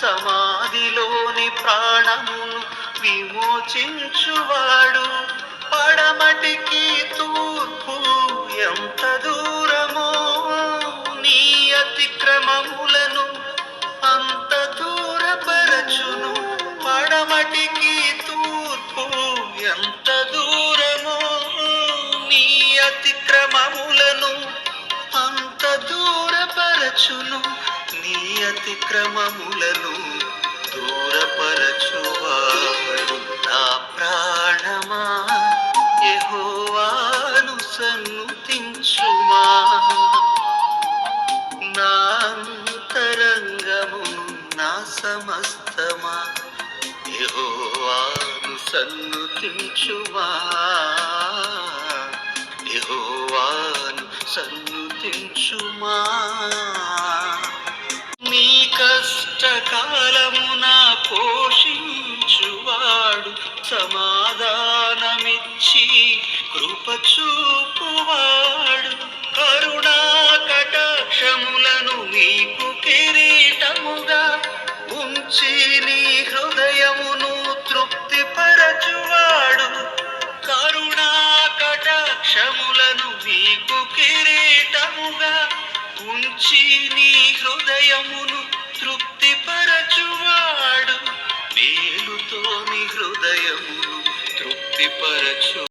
సమాధిలోని ప్రాణమును విమోచించువాడు. పడమటికి తూర్పు ఎంత దూరమో నీ అతిక్రమములను అంత దూరపరచును. పడమటికి తూర్పు ఎంత దూరమో నీ అతిక్రమములను అంత దూరపరచును. నీ అతిక్రమములను దూరపరచువాడు. నా ప్రాణమా యెహోవాను సన్నుతించుమా. నా అంతరంగమును నా సమస్తమా యెహోవాను సన్నుతించుమా. యెహోవాను సన్నుతించుమా. నీ కష్టకాలమున పోషించువాడు. సమాధానమిచ్చి కృప చూపువాడు. కరుణా కటాక్షములను నీకు కిరీటముగా ఉంచి నీ హృదయమును తృప్తిపరచువాడు. కరుణా కటాక్షములను నీకు కిరీటముగా ఉంచి నీ హృదయమును తృప్తిపరచువాడు. మేలుతో నీ హృదయమును తృప్తిపరచు.